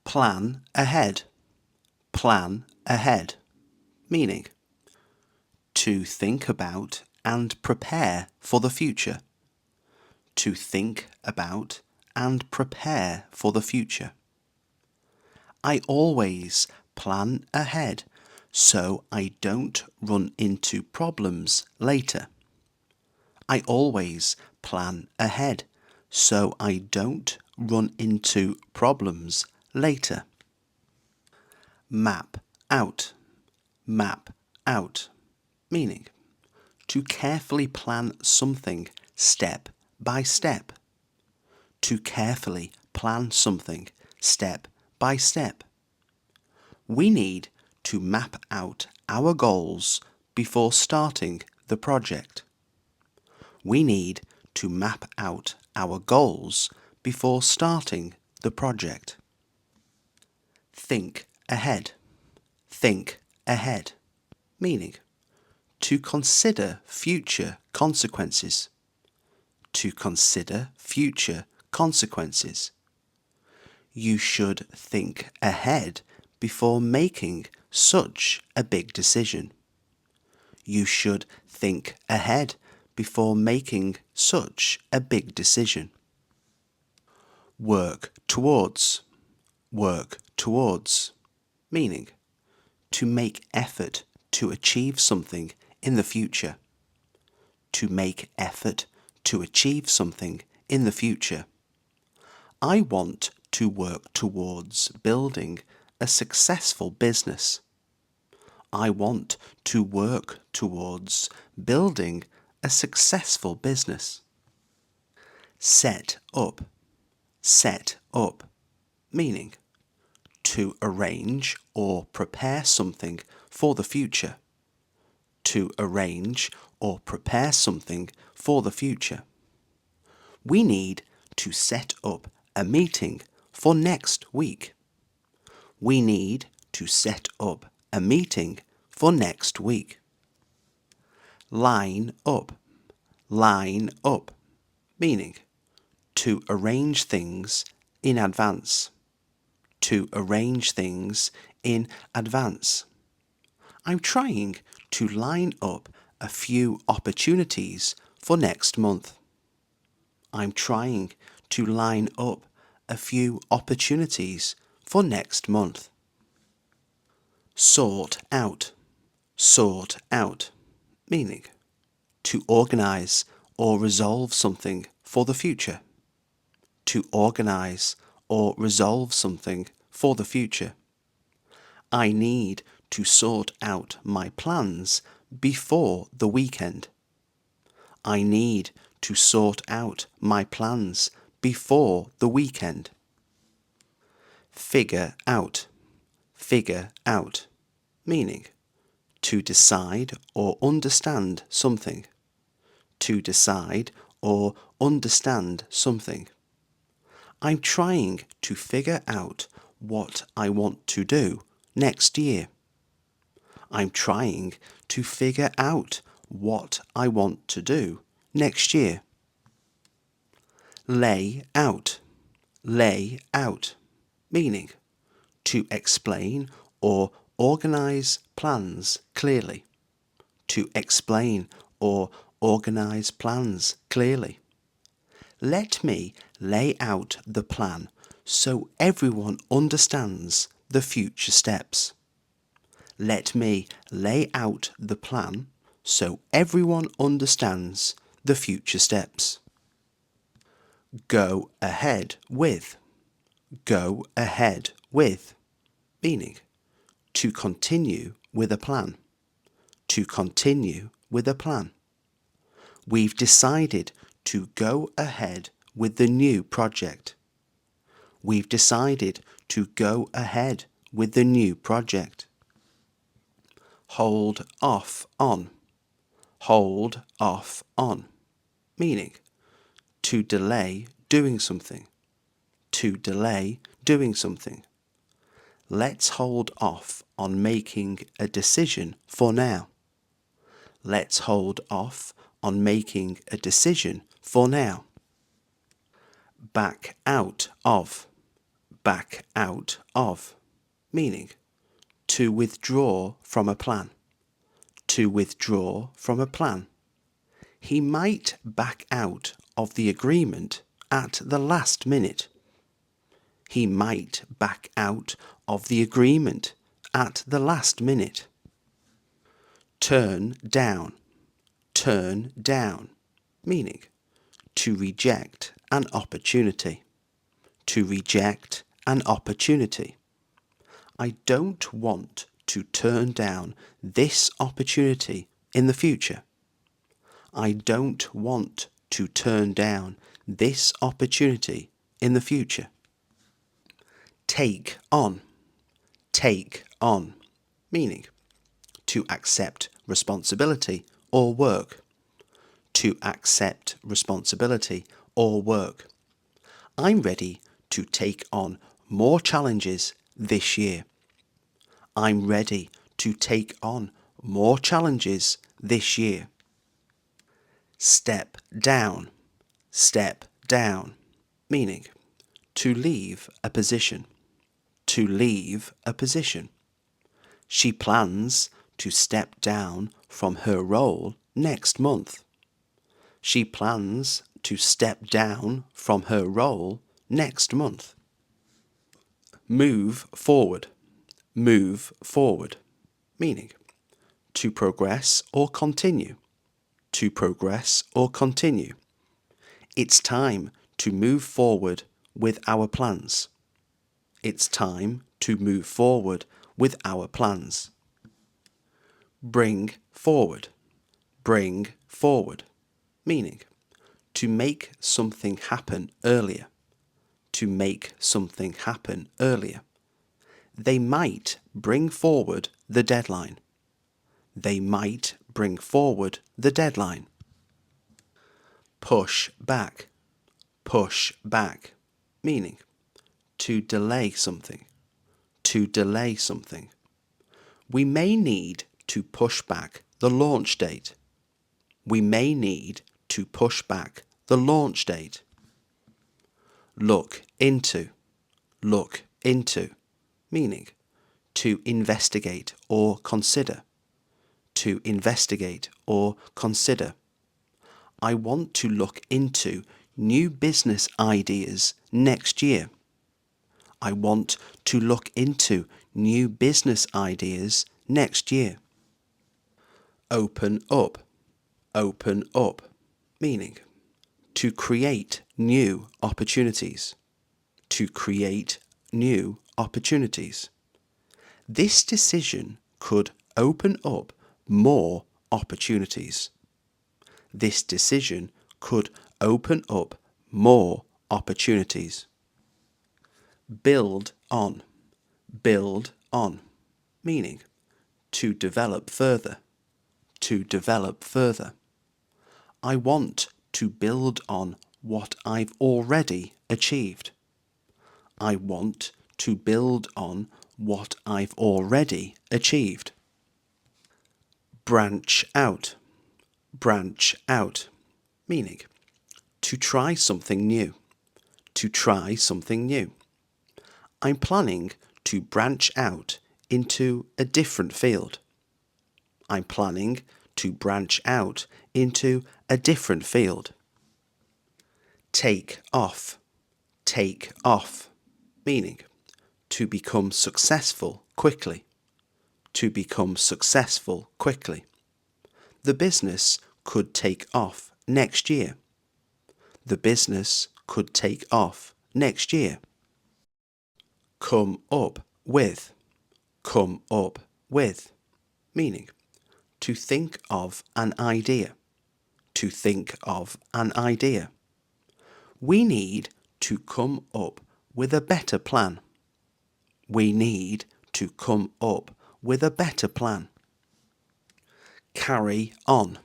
Plan ahead. Plan ahead. Meaning, to think about and prepare for the future. To think about and prepare for the future. I always plan ahead so I don't run into problems later. I always plan ahead so I don't run into problems later. Map out. Map out. Meaning, to carefully plan something step by step. To carefully plan something step by step. We need to map out our goals before starting the project. We need to map out our goals before starting the project. Think ahead. Think ahead. Meaning, to consider future consequences. To consider future consequences. You should think ahead before making such a big decision. You should think ahead before making such a big decision. Work towards. Work towards. Meaning, to make effort to achieve something in the future. To make effort to achieve something in the future. I want to work towards building a successful business. I want to work towards building a successful business. Set up. Set up. Meaning, to arrange or prepare something for the future. To arrange or prepare something for the future. We need to set up a meeting for next week. We need to set up a meeting for next week. Line up. Line up. Meaning, to arrange things in advance. To arrange things in advance. I'm trying to line up a few opportunities for next month. I'm trying to line up a few opportunities for next month. Sort out. Sort out. Meaning, to organize or resolve something for the future. To organize or resolve something for the future. I need to sort out my plans before the weekend. I need to sort out my plans before the weekend. Figure out. Figure out. Meaning, to decide or understand something. To decide or understand something. I'm trying to figure out what I want to do next year. I'm trying to figure out what I want to do next year. Lay out. Lay out. Meaning, to explain or organize plans clearly. To explain or organize plans clearly. Let me lay out the plan so everyone understands the future steps. Let me lay out the plan so everyone understands the future steps. Go ahead with. Go ahead with. Meaning, to continue with a plan. To continue with a plan. We've decided to go ahead with the new project. We've decided to go ahead with the new project. Hold off on. Hold off on. Meaning, to delay doing something. To delay doing something. Let's hold off on making a decision for now. Let's hold off on making a decision for now. Back out of. back out of, meaning to withdraw from a plan. To withdraw from a plan. He might back out of the agreement at the last minute. He might back out of the agreement at the last minute. Turn down. Turn down, meaning to reject an opportunity. To reject an opportunity. I don't want to turn down this opportunity in the future. I don't want to turn down this opportunity in the future. Take on. Take on, meaning to accept responsibility or work. To accept responsibility or work. I'm ready to take on more challenges this year. I'm ready to take on more challenges this year. Step down. Step down, meaning to leave a position. To leave a position. She plans to step down from her role next month. She plans to step down from her role next month. Move forward. Move forward, meaning to progress or continue. To progress or continue. It's time to move forward with our plans. It's time to move forward with our plans. Bring forward. Bring forward, meaning to make something happen earlier. To make something happen earlier. They might bring forward the deadline. They might bring forward the deadline. Push back. Push back, meaning to delay something. To delay something. We may need to push back the launch date. We may need to push back the launch date. Look into. Look into, meaning to investigate or consider. To investigate or consider. I want to look into new business ideas next year. I want to look into new business ideas next year. Open up. Open up, meaning to create new opportunities. To create new opportunities. This decision could open up more opportunities. This decision could open up more opportunities. Build on. Build on, meaning to develop further. To develop further. I want to build on what I've already achieved. I want to build on what I've already achieved. Branch out. Branch out, meaning to try something new. To try something new. I'm planning to branch out into a different field. I'm planning to branch out into a different field. Take off. Take off, meaning to become successful quickly. To become successful quickly. The business could take off next year. The business could take off next year. Come up with. Come up with, meaning to think of an idea. To think of an idea. We need to come up with a better plan. We need to come up with a better plan. Carry on.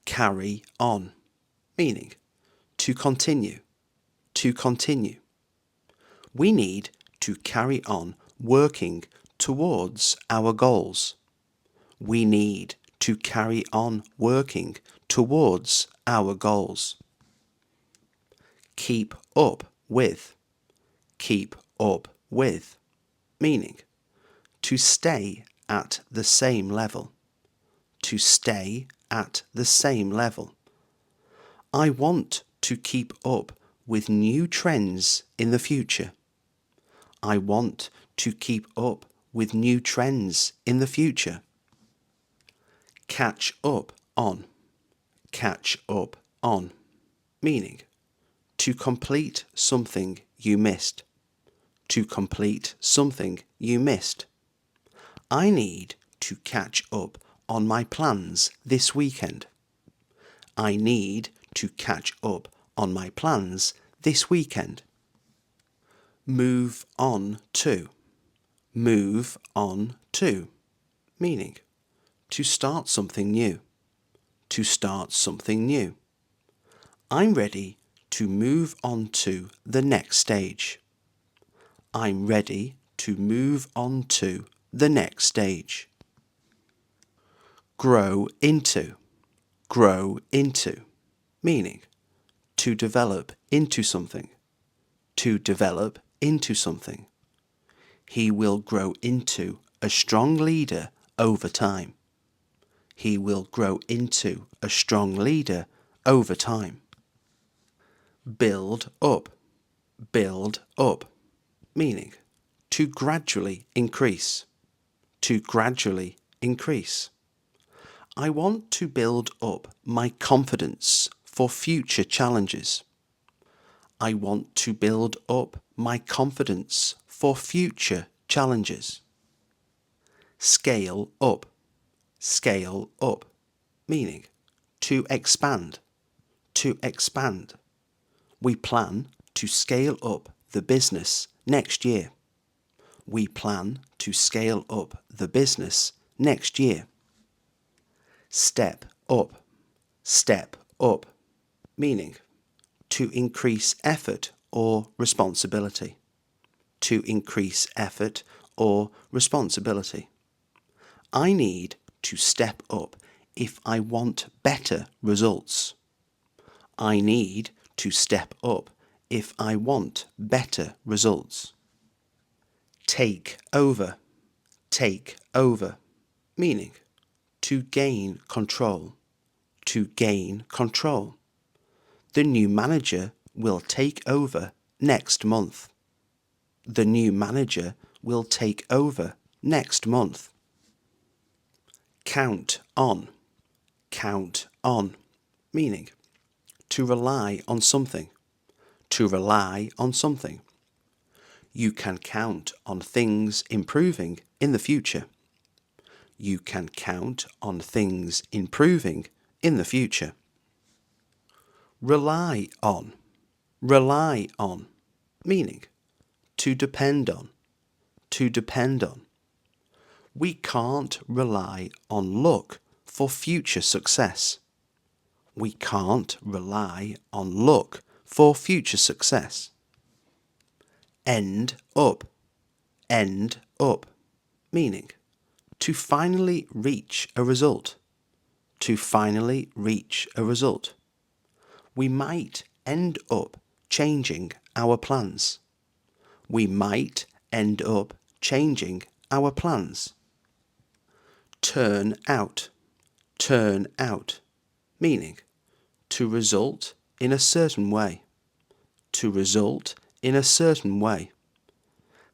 Carry on, meaning to continue. To continue. We need to carry on working towards our goals. We need to carry on working towards our goals. Keep up with. Keep up with, meaning to stay at the same level. To stay at the same level. I want to keep up with new trends in the future. I want to keep up with new trends in the future. Catch up on. Catch up on. Meaning to complete something you missed. To complete something you missed. I need to catch up on my plans this weekend. I need to catch up on my plans this weekend. Move on to. Move on to. Meaning to start something new. To start something new. I'm ready to move on to the next stage. I'm ready to move on to the next stage. Grow into. Grow into. Meaning to develop into something. To develop into something. He will grow into a strong leader over time. He will grow into a strong leader over time. Build up. Build up. Meaning to gradually increase. To gradually increase. I want to build up my confidence for future challenges. I want to build up my confidence for future challenges. Scale up. Scale up. Meaning to expand. To expand. We plan to scale up the business next year. We plan to scale up the business next year. Step up. Step up. Meaning to increase effort or responsibility. To increase effort or responsibility. I need to step up if I want better results. I need to step up if I want better results. Take over. Take over. Meaning to gain control. To gain control. The new manager will take over next month. The new manager will take over next month. Count on. Count on. Meaning to rely on something. To rely on something. You can count on things improving in the future. You can count on things improving in the future. Rely on. Rely on. Meaning to depend on. To depend on. We can't rely on luck for future success. We can't rely on luck for future success. End up. End up. Meaning to finally reach a result. To finally reach a result. We might end up changing our plans. We might end up changing our plans. Turn out. Turn out. Meaning to result in a certain way. To result in a certain way.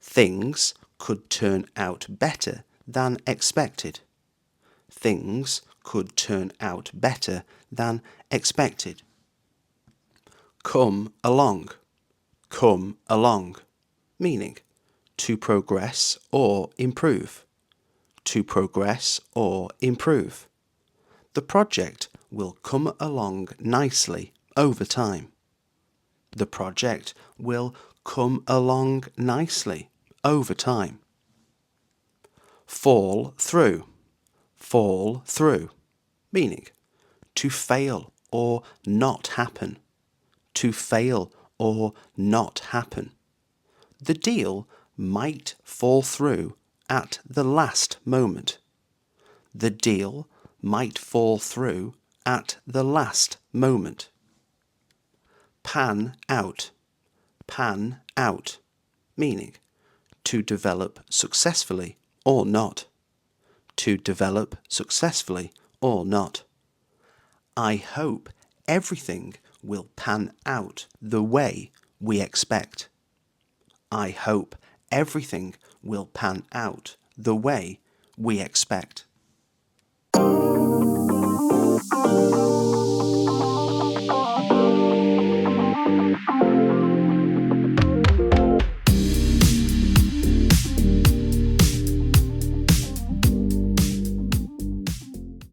Things could turn out better than expected. Things could turn out better than expected. Come along. Come along. Meaning to progress or improve. To progress or improve. The project will come along nicely over time. The project will come along nicely over time. Fall through. Fall through. Meaning to fail or not happen. To fail or not happen. The deal might fall through at the last moment. The deal might fall through at the last moment. Pan out. Pan out. meaning to develop successfully or not. To develop successfully or not. I hope everything will pan out the way we expect. I hope everything will pan out the way we expect.